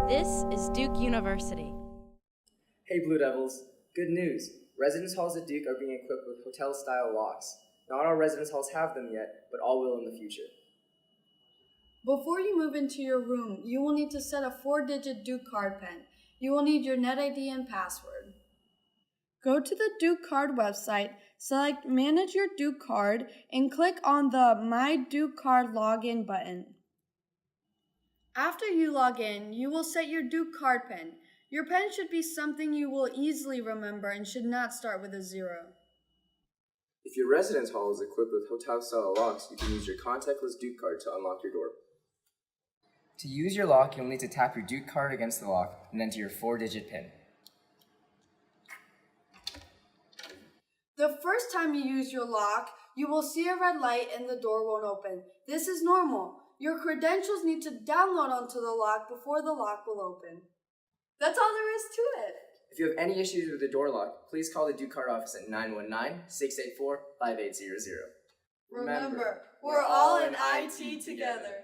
This is Duke University. Hey Blue Devils, good news. Residence halls at Duke are being equipped with hotel-style locks. Not all residence halls have them yet, but all will in the future. Before you move into your room, you will need to set a 4-digit DukeCard PIN. You will need your NetID and password. Go to the DukeCard website, select Manage Your DukeCard, and click on the My DukeCard Login button. After you log in, you will set your DukeCard PIN. Your PIN should be something you will easily remember and should not start with a 0. If your residence hall is equipped with hotel-style locks, you can use your contactless DukeCard to unlock your door. To use your lock, you'll need to tap your DukeCard against the lock and enter your 4-digit PIN. The first time you use your lock, you will see a red light and the door won't open. This is normal. Your credentials need to download onto the lock before the lock will open. That's all there is to it. If you have any issues with the door lock, please call the DukeCard office at 919-684-5800. Remember, we're all in IT together.